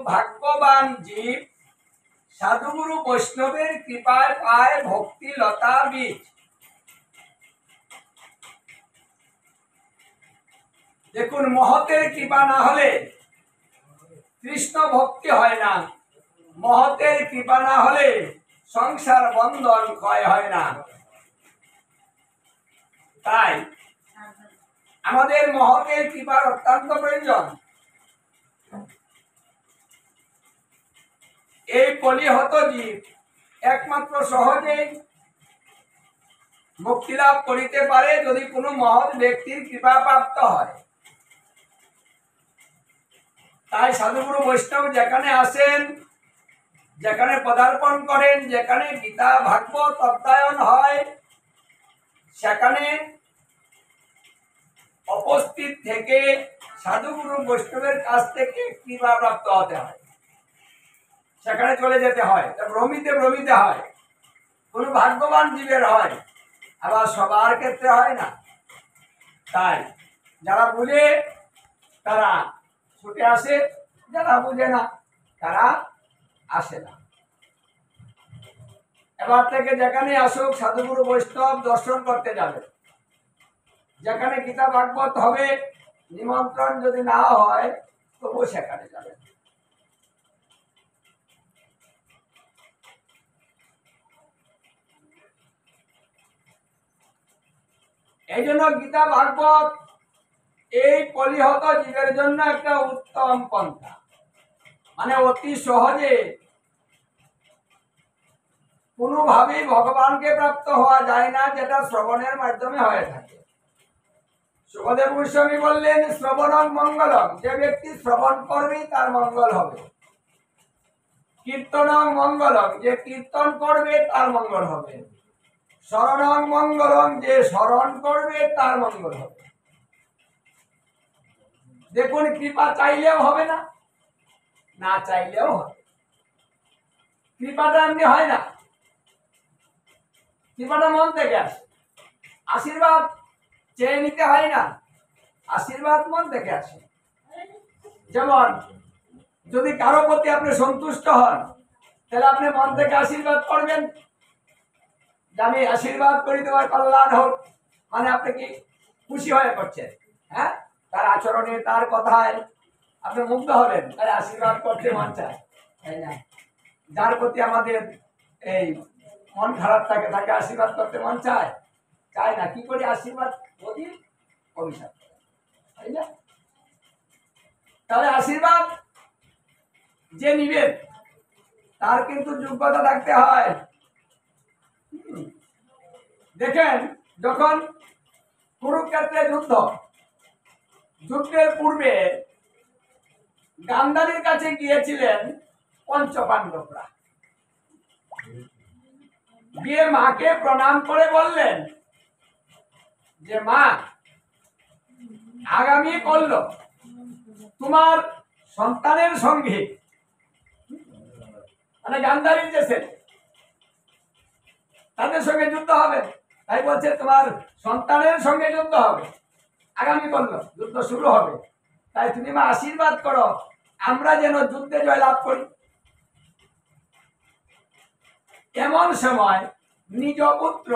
ভাগ্যবান জীব সাধুগুরু বৈষ্ণবের কৃপায় পায় ভক্তি লতা বীজ। দেখুন, মহতের কৃপা না হলে কৃষ্ণ ভক্তি হয় না, মহতের কৃপা না হলে সংসার বন্ধন ক্ষয় হয় না। তাই আমাদের মহতের কৃপার অত্যন্ত প্রয়োজন। এই কলিহত জীব একমাত্র সহজেই মুক্তি লাভ করিতে পারে যদি কোনো মহৎ ব্যক্তির কৃপা প্রাপ্ত হয়। তাই সাধুগুরু বৈষ্ণব যেখানে আসেন, যেখানে পদার্পণ করেন, যেখানে গীতা ভাগবত অধ্যয়ন হয়, সেখানে উপস্থিত থেকে সাধুগুরু বৈষ্ণবের কাছ থেকে কৃপা প্রাপ্ত হতে হয়, সেখানে চলে যেতে হয়। ভ্রমিতে ভ্রমিতে হয়, কোনো ভাগ্যবান জীবের হয়, আবার সবার ক্ষেত্রে হয় না। তাই যারা বুঝে তারা ছুটে আসে, যারা বুঝে না তারা আসে না। এবার থেকে যেখানে আসুক সাধুগুরু বৈষ্ণব দর্শন করতে যাবে, যেখানে গীতা ভাগবত হবে, নিমন্ত্রণ যদি না হয় তবু সেখানে যাবে। এই জন্য গীতা ভাগবত এই কলিহত জীবের জন্য একটা উত্তম পন্থা। মানে অতি সহজে কোনোভাবেই ভগবানকে প্রাপ্ত হওয়া যায় না, যেটা শ্রবণের মাধ্যমে হয়ে থাকে। সুখদেব গোস্বামী বললেন, শ্রবণং মঙ্গলম, যে ব্যক্তি শ্রবণ করবে তার মঙ্গল হবে। কীর্তনং মঙ্গলম, যে কীর্তন করবে তার মঙ্গল হবে। শরণং মঙ্গলম, যে শরণ করবে তার মঙ্গল হবে। দেখুন, কৃপা চাইলেও হবে না, না চাইলেও হবে। কৃপাটা এমনি হয় না, কৃপাটা মন থেকে আসে। আশীর্বাদ চেয়ে নিতে হয় না, আশীর্বাদ মন থেকে আসে। যেমন যদি কারো প্রতি আপনি সন্তুষ্ট হন, তাহলে আপনি মন থেকে আশীর্বাদ করবেন, যে আমি আশীর্বাদ করি তোমার কল্যাণ হোক। মানে আপনি কি খুশি হয়ে করছেন, হ্যাঁ, তার আচরণে, তার কথায় আপনি মুগ্ধ হলেন, তার আশীর্বাদ করতে মন চায়, তাই না? যার প্রতি আমাদের এই মন খারাপ থাকে, তাকে আশীর্বাদ করতে মন চায় না। কি করে আশীর্বাদ বলি? অভিশাপ, তাই না? তাহলে আশীর্বাদ যে নিবেন তার কিন্তু যোগ্যতা থাকতে হয়। দেখেন, যখন কুরুক্ষেত্রে যুদ্ধের পূর্বে গান্ধারীর কাছে গিয়েছিলেন পঞ্চপাণ্ডবরা, গিয়ে মাকে প্রণাম করে বললেন যে মা, আগামী কল্য তোমার সন্তানের সঙ্গে, মানে গান্ধারীর যে ছেলে, তাদের সঙ্গে যুদ্ধ হবে। তাই বলছে তোমার সন্তানের সঙ্গে যুদ্ধ হবে, আগামী কল্য যুদ্ধ শুরু হবে। তাই তুমি মা আশীর্বাদ করো, আমরা যেন যুদ্ধে জয়লাভ করি। এমন সময় নিজ পুত্র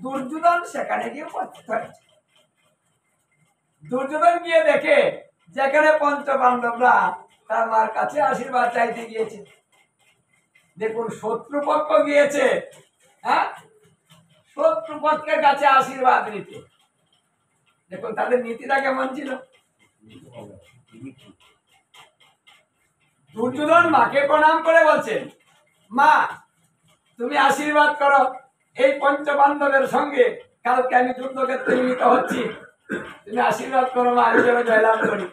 দুর্যোধন সেখানে গিয়ে উপস্থিত হয়েছে। দুর্যোধন গিয়ে দেখে যেখানে পঞ্চপাণ্ডবরা তার মার কাছে আশীর্বাদ চাইতে গিয়েছে। দেখুন, শত্রুপক্ষ গিয়েছে, হ্যাঁ, শত্রুপক্ষের কাছে আশীর্বাদ নিতে। দেখুন তাদের নীতিটা কেমন ছিল। দুর্যোধন মাকে প্রণাম করে বলছেন, মা তুমি আশীর্বাদ করো, এই পঞ্চপাণ্ডবের সঙ্গে কালকে আমি যুদ্ধক্ষেত্রে মিলিত হচ্ছি, তুমি আশীর্বাদ করো মা, আমি যেন জয়লাভ করি।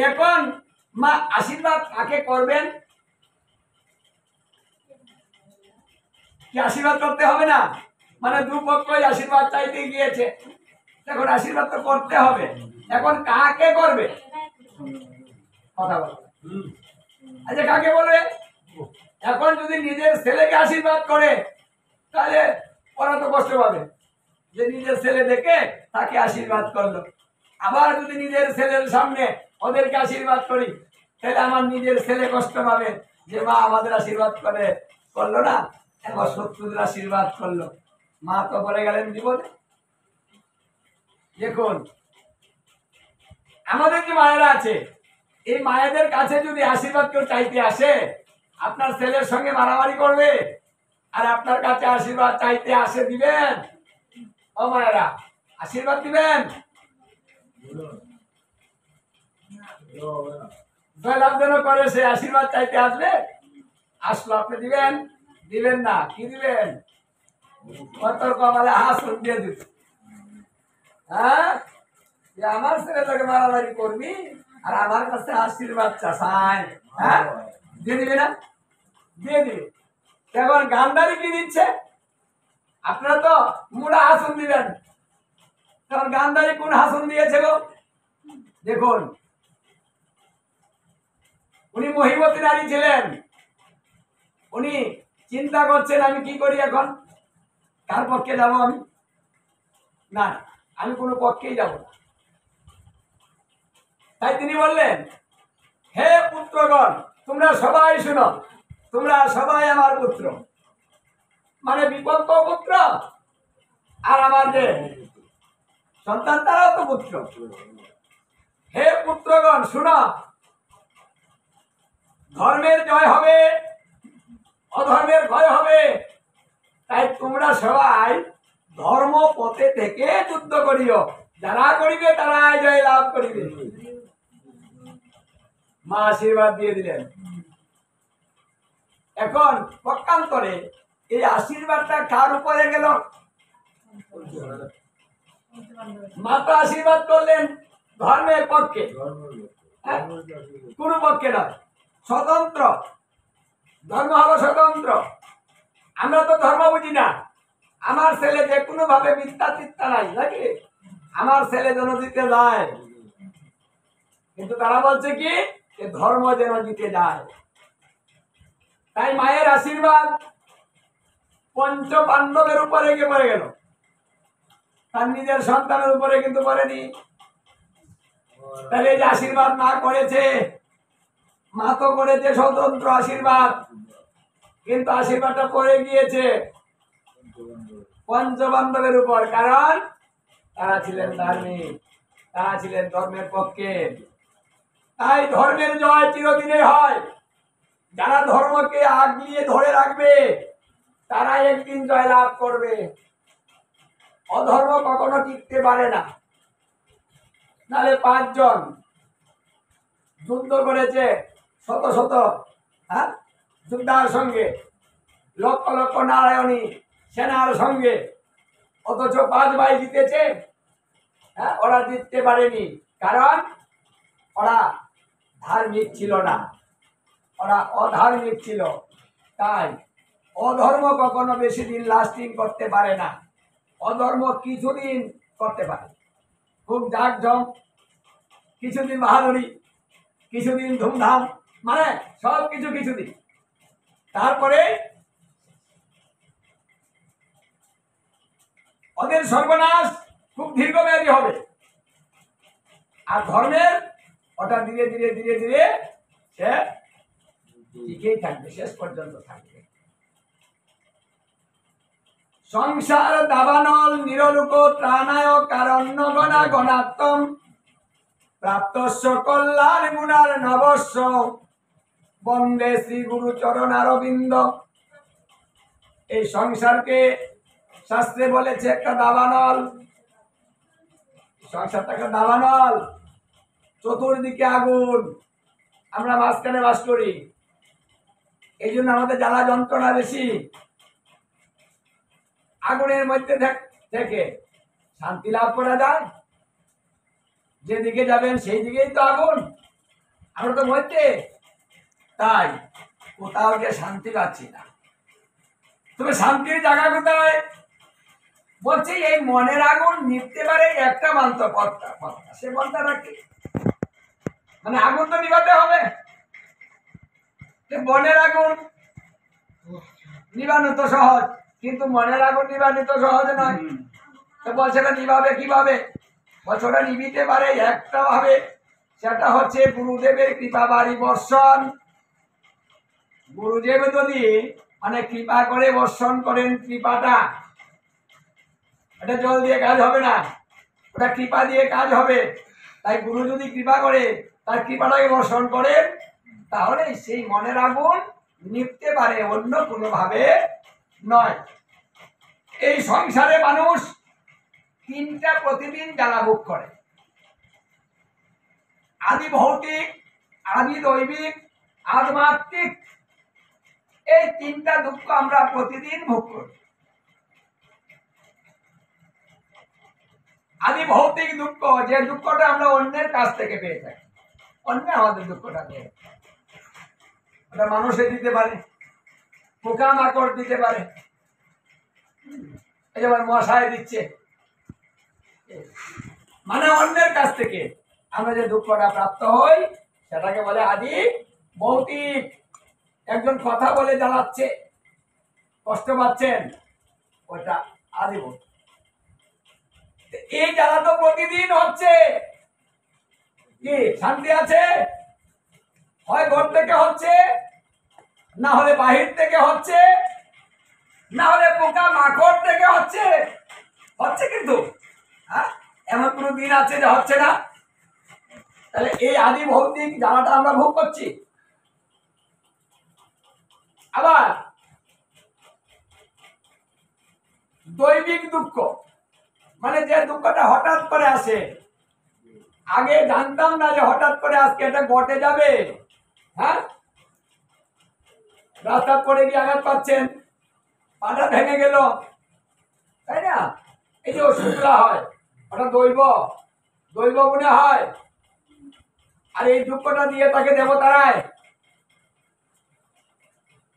এখন মা আশীর্বাদ কাকে করবেন? কি আশীর্বাদ করতে হবে না? মানে দুপক্ষই আশীর্বাদ চাইতে গিয়েছে, এখন আশীর্বাদ তো করতে হবে। এখন কাকে করবে? কথা বলবে, আচ্ছা কাকে বলবে? এখন যদি নিজের ছেলেকে আশীর্বাদ করে তাহলে ওরা তো কষ্ট পাবে, যে নিজের ছেলে দেখে তাকে আশীর্বাদ করলো। আবার যদি নিজের ছেলের সামনে ওদেরকে আশীর্বাদ করি, তাহলে আমার নিজের ছেলে কষ্ট পাবে যে মা আমাদের আশীর্বাদ করলো না, এবার শত্রুদের আশীর্বাদ করলো, মা তো পড়ে গেলেন বিপদে। দেখুন, আমাদের যে মায়েরা আছে, এই মায়েদের কাছে যদি আশীর্বাদ কেউ চাইতে আসে, আপনার ছেলের সঙ্গে মারামারি করবে, আর আপনার কাছে আশীর্বাদ চাইতে আসে, দিবেন? ও মায়েরা, আশীর্বাদ দিবেন? জয়লাভ যেন করে সে আশীর্বাদ চাইতে আসবে, আসলো, আপনি দিবেন? দিবেন না। কি দিবেন? কত কপালে হাসুন দিয়ে দিত। হ্যাঁ, যে আমার ছেলে তোকে মারামারি করবি আর আমার কাছে আশীর্বাদ চাই, হ্যাঁ, দিয়ে দিবি না? দিয়ে দিবি। এখন গান্ধারি কি দিচ্ছে? আপনারা তো মুড়া হাসুন দিবেন, তখন গান্ধারি কোন হাসুন দিয়েছে গো? দেখুন, উনি মহিমতী নারী ছিলেন, উনি চিন্তা করছেন আমি কি করি এখন, কার পক্ষে যাব আমি? না, আমি কোনো পক্ষেই যাব না। তাই তিনি বললেন, হে পুত্রগণ, তোমরা সবাই শুনো, তোমরা সবাই আমার পুত্র, মানে বিপক্ষ পুত্র, আর আমার যে সন্তান তারাও তো পুত্র। হে পুত্রগণ শুনো, ধর্মের জয় হবে, অধর্মের ভয় হবে। তাই তোমরা সবাই ধর্ম পথে থেকে যুদ্ধ করিও, যারা করিবে তারাই জয় লাভ করিবে। মা আশীর্বাদ দিয়ে দিলেন। এখন পক্ষান্তরে এই আশীর্বাদটা কার উপরে গেল? মাতা আশীর্বাদ করলেন ধর্মের পক্ষে, কোন পক্ষে নয়, স্বতন্ত্র। ধর্ম হলো স্বতন্ত্র। আমরা তো ধর্ম বুঝি না। আমার ছেলে যে কোনো ভাবে মিথ্যা চিন্তা নাই নাকি, আমার ছেলে যেন দিতে যায়, কিন্তু তারা বলছে কি ধর্ম যেন দিতে যায়। তাই মায়ের আশীর্বাদ পঞ্চ পাণ্ডবের উপরে গিয়ে পড়ে গেল, তার নিজের সন্তানের উপরে কিন্তু পড়েনি। তাহলে যে আশীর্বাদ মা করেছে, মা তো করেছে স্বতন্ত্র আশীর্বাদ, কিন্তু আশীর্বাদটা পড়ে গিয়েছে পঞ্চপাণ্ডবের উপর, কারণ তারা ছিলেন ধার্মিক, তারা ছিলেন ধর্মের পক্ষে। তাই ধর্মের জয় চিরদিনের হয়। যারা ধর্মকে আগলিয়ে ধরে রাখবে তারা একদিন জয়লাভ করবে। অধর্ম কখনো টিকতে পারে না। নালে 5 জন যুদ্ধ করেছে শত শত যোদ্ধার সঙ্গে, লক্ষ লক্ষ নারায়ণী সেনার সঙ্গে, অথচ 5 ভাই জিতেছে, ওরা জিততে পারেনি, কারণ ওরা ধার্মিক ছিল না, ওরা অধার্মিক ছিল। তাই অধর্ম কখনো বেশি দিন লাস্টিং করতে পারে না। অধর্ম কিছুদিন করতে পারে, খুব জাঁকজম, কিছুদিন বাহাদুরি, কিছুদিন ধুমধাম, মানে সব কিছু কিছুদিন, তারপরে ওদের সর্বনাশ খুব দীর্ঘমেয়াদী হবে। আর ধর্মের ওটা ধীরে ধীরে ধীরে ধীরে সে টিকেই থাকবে, শেষ পর্যন্ত থাকবে। সংসার দাবানল নিরলুক ত্রাণায় কারণ্য গণা গণাত্তম প্রাপ্তস্য কল্যাণ গুণার নবস্য বন্দে শ্রী গুরু চরণ অরবিন্দ। এই সংসারকে শাস্ত্রে বলেছে একটা দাবানল, সংসারটা একটা দাবানল, চতুর্দিকে আগুন, আমরা মাঝখানে বাস করি, এই জন্য আমাদের জ্বালা যন্ত্রণা বেশি। আগুনের মধ্যে থেকে শান্তি লাভ করা যায়? যেদিকে যাবেন সেই দিকেই তো আগুন, আমরা তো মধ্যে, তাই কোথাও গিয়ে শান্তি পাচ্ছি না। তবে শান্তির জায়গা কোথায়? বলছি এই মনের আগুন নিভতে পারে একটা মাত্র পথটা, সে পথটা কি? মানে আগুন তো নিভাতে হবে, মনের আগুন নিভানো তো সহজ, কিন্তু মনের আগুন নিভানো তো সহজ নয়। তো বলছে না নিভাবে কিভাবে? কষ্টটা নিবিতে পারে একটা ভাবে, সেটা হচ্ছে গুরুদেবের কৃপা বাড়ি বর্ষণ। গুরুদেব যদি মানে কৃপা করে বর্ষণ করেন, কৃপাটা এটা জল দিয়ে কাজ হবে না, ওটা কৃপা দিয়ে কাজ হবে। তাই গুরু যদি কৃপা করে, তার কৃপাটাকে বর্ষণ করে, তাহলে সেই মনের আগুন নিভতে পারে, অন্য কোনো ভাবে নয়। এই সংসারে মানুষ তিনটা প্রতিদিন জ্বালা ভোগ করে, আদি ভৌতিক, আদি দৈবিক, আধ্যাত্মিক। এই তিনটা দুঃখ আমরা প্রতিদিন ভোগ করি। আদি ভৌতিক দুঃখ, যে দুঃখটা আমরা অন্যের কাছ থেকে পেয়ে থাকি, অন্য আমাদের দুঃখটা পেয়ে, ওটা মানুষে দিতে পারে, পোকামাকড় দিতে পারে, এই যেমন মশায় দিচ্ছে, মানে অন্যের কাছ থেকে আমরা যে দুঃখটা প্রাপ্ত হই সেটাকে বলে আদি ভৌতিক। একজন কথা বলে জ্বালাচ্ছে, কষ্ট পাচ্ছেন, ওটা আদি ভৌতিক। এই জ্বালা তো প্রতিদিন হচ্ছে, কি শান্তি আছে? হয় ঘর থেকে হচ্ছে, না হলে বাহির থেকে হচ্ছে, না হলে পোকা মাকড় থেকে হচ্ছে। হচ্ছে কিন্তু এমন কোনো দিন আছে যে হচ্ছে না? তাহলে এই আদি ভৌতিক জ্বালাটা আমরা ভোগ করছি। আবার দৈবিক দুঃখ, মানে যে দুঃখটা হঠাৎ করে আসে, আগে জানতাম না যে হঠাৎ করে আজকে এটা ঘটে যাবে। হ্যাঁ, রাস্তা পড়ে গিয়ে আঘাত পাচ্ছেন, পাটা ভেঙে গেল, তাই না? এই যে অসুখগুলা হয়, ওটা দৈব, দৈব গুণে হয়। আর এই দুঃখটা দিয়ে তাকে দেবতারায়,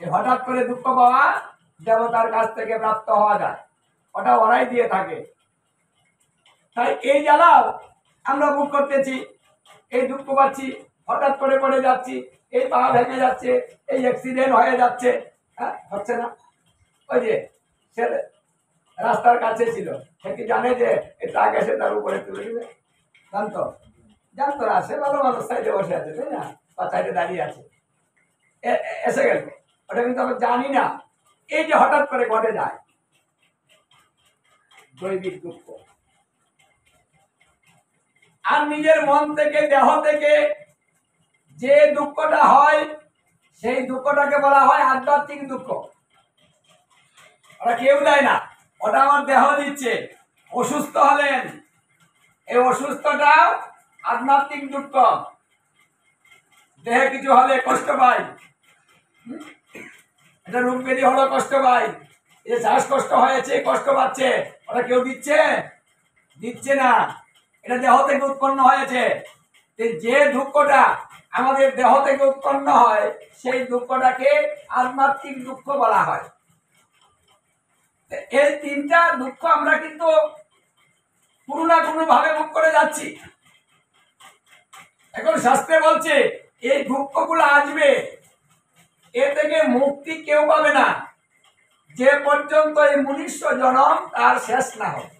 হঠাৎ করে দুঃখ পাওয়া দেবতার কাছ থেকে প্রাপ্ত হওয়া যায়, ওটা ওরাই দিয়ে থাকে। তাই এই জ্বালাও আমরা ভোগ করতেছি, এই দুঃখ পাচ্ছি, হঠাৎ করে পড়ে যাচ্ছি, এই পা ভেঙে যাচ্ছে, এই অ্যাক্সিডেন্ট হয়ে যাচ্ছে। হ্যাঁ, হচ্ছে না? ওই যে সে রাস্তার কাছে ছিল, সে কি জানে যে এই ট্রাক এসে তার উপরে তুলে দিবে? জানতো? জানতো না, সে ভালো মানুষ, সাইডে বসে আছে, তাই না? বা সাইডে দাঁড়িয়ে আছে, এসে গেল, ওটা কিন্তু আমরা জানি না। এই যে হঠাৎ করে ঘটে যায় দৈবিক দুঃখ। আর নিজের মন থেকে, দেহ থেকে যে দুঃখটা হয়, সেই দুঃখটাকে বলা হয় আধ্যাত্মিক দুঃখ। ওটা কেউ দেয় না, ওটা আমার দেহ দিচ্ছে। অসুস্থ হলেন, এই অসুস্থটা আধ্যাত্মিক দুঃখ। দেহে কিছু হলে কষ্ট পাই, এটা রোগ ব্যাধি হলো কষ্ট পাই, এই শ্বাসকষ্ট হয়েছে কষ্ট পাচ্ছে, ওটা কেউ দিচ্ছে? দিচ্ছে না, এটা দেহ থেকে উৎপন্ন হয়েছে। যে দুঃখটা আমাদের দেহ থেকে উৎপন্ন হয়, সেই দুঃখটাকে আধ্যাত্মিক দুঃখ বলা হয়। এই তিনটা দুঃখ আমরা কিন্তু কোনো না কোনো ভাবে ভোগ করে যাচ্ছি। এখন শাস্ত্রে বলছে এই দুঃখগুলো আসবে, এ থেকে মুক্তি কেউ পাবে না যে পর্যন্ত এই মনুষ্য জন্ম তার শেষ না হয়।